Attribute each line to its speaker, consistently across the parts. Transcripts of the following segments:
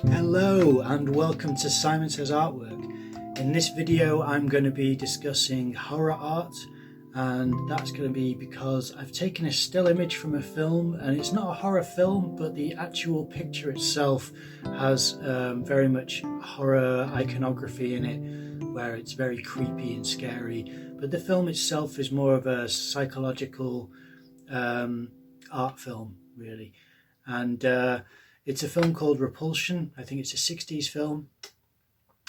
Speaker 1: Hello and welcome to Simon Says Artwork. In this video I'm going to be discussing horror art, and that's going to be because I've taken a still image from a film, and it's not a horror film, but the actual picture itself has very much horror iconography in it, where it's very creepy and scary, but the film itself is more of a psychological art film really. And it's a film called Repulsion. I think it's a 60s film.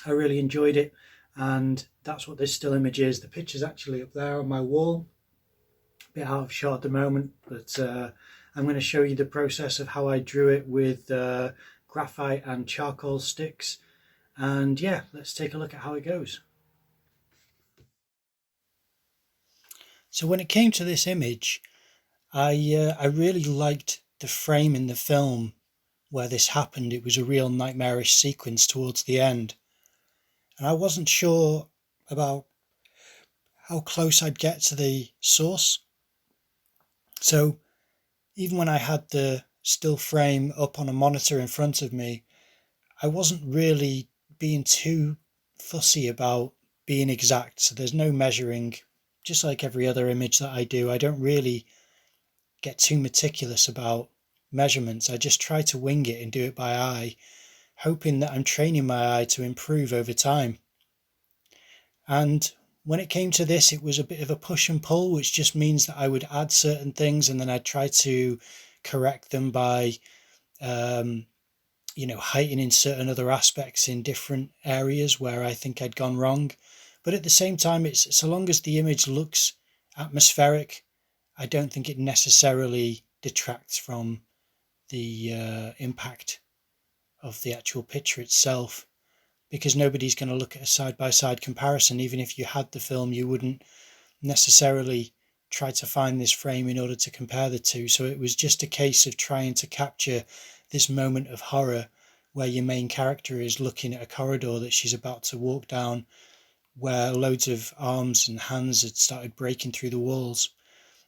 Speaker 1: I really enjoyed it, and that's what this still image is. The picture's actually up there on my wall, a bit out of shot at the moment, but I'm going to show you the process of how I drew it with graphite and charcoal sticks. And yeah, let's take a look at how it goes. So when it came to this image, I really liked the frame in the film where this happened. It was a real nightmarish sequence towards the end, and I wasn't sure about how close I'd get to the source. So even when I had the still frame up on a monitor in front of me, I wasn't really being too fussy about being exact. So there's no measuring. Just like every other image that I do, I don't really get too meticulous about measurements. I just try to wing it and do it by eye, hoping that I'm training my eye to improve over time. And when it came to this, it was a bit of a push and pull, which just means that I would add certain things and then I'd try to correct them by heightening certain other aspects in different areas where I think I'd gone wrong. But at the same time, it's so long as the image looks atmospheric, I don't think it necessarily detracts from the impact of the actual picture itself, because nobody's going to look at a side-by-side comparison. Even if you had the film, you wouldn't necessarily try to find this frame in order to compare the two. So it was just a case of trying to capture this moment of horror where your main character is looking at a corridor that she's about to walk down, where loads of arms and hands had started breaking through the walls.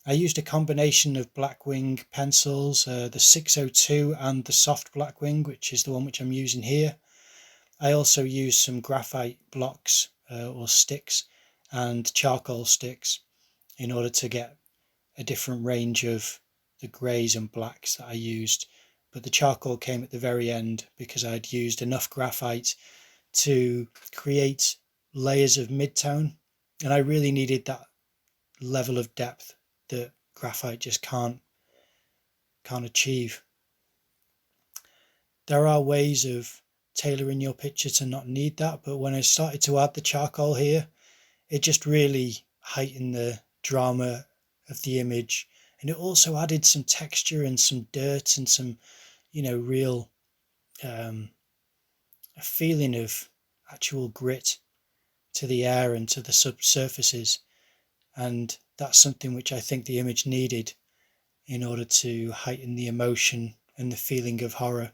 Speaker 1: I used a combination of Blackwing pencils, the 602 and the soft Blackwing, which is the one which I'm using here. I also used some graphite blocks or sticks and charcoal sticks in order to get a different range of the greys and blacks that I used. But the charcoal came at the very end because I'd used enough graphite to create layers of mid-tone, and I really needed that level of depth that graphite just can't achieve. There are ways of tailoring your picture to not need that, but when I started to add the charcoal here, it just really heightened the drama of the image, and it also added some texture and some dirt and some real a feeling of actual grit to the air and to the subsurfaces. And that's something which I think the image needed in order to heighten the emotion and the feeling of horror.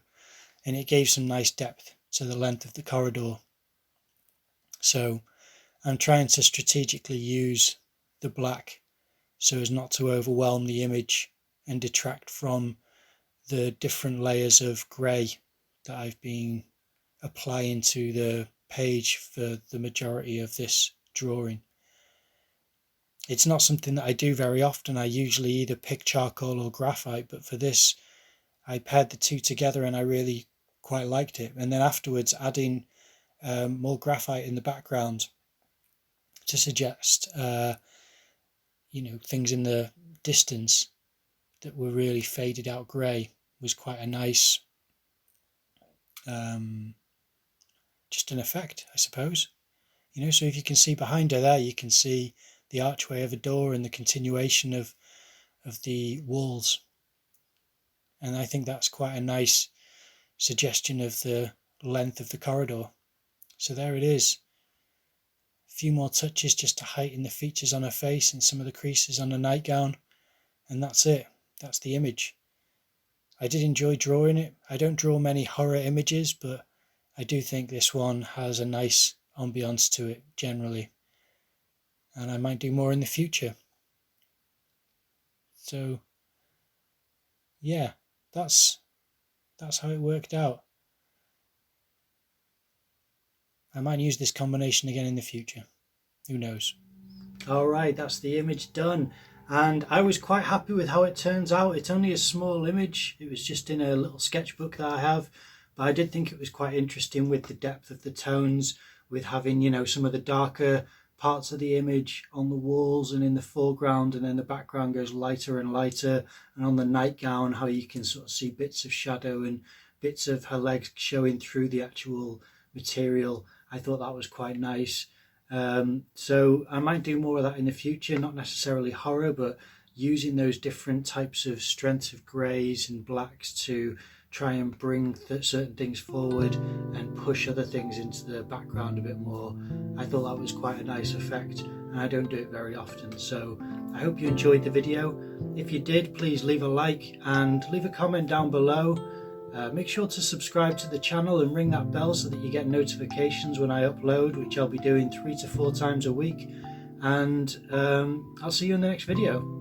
Speaker 1: And it gave some nice depth to the length of the corridor. So I'm trying to strategically use the black so as not to overwhelm the image and detract from the different layers of grey that I've been applying to the page for the majority of this drawing. It's not something that I do very often. I usually either pick charcoal or graphite, but for this I paired the two together and I really quite liked it. And then afterwards adding more graphite in the background to suggest things in the distance that were really faded out grey was quite a nice just an effect, I suppose. So if you can see behind her there, you can see the archway of a door and the continuation of the walls. And I think that's quite a nice suggestion of the length of the corridor. So there it is. A few more touches just to heighten the features on her face and some of the creases on the nightgown. And that's it. That's the image. I did enjoy drawing it. I don't draw many horror images, but I do think this one has a nice ambiance to it generally. And I might do more in the future. So yeah, that's how it worked out. I might use this combination again in the future. Who knows? Alright, that's the image done. And I was quite happy with how it turns out. It's only a small image. It was just in a little sketchbook that I have. But I did think it was quite interesting with the depth of the tones, with having, you know, some of the darker parts of the image on the walls and in the foreground, and then the background goes lighter and lighter, and on the nightgown how you can sort of see bits of shadow and bits of her legs showing through the actual material. I thought that was quite nice. So I might do more of that in the future, not necessarily horror, but using those different types of strengths of greys and blacks to try and bring certain things forward and push other things into the background a bit more. I thought that was quite a nice effect, and I don't do it very often. So I hope you enjoyed the video. If you did, please leave a like and leave a comment down below. Make sure to subscribe to the channel and ring that bell so that you get notifications when I upload, which I'll be doing 3 to 4 times a week. And I'll see you in the next video.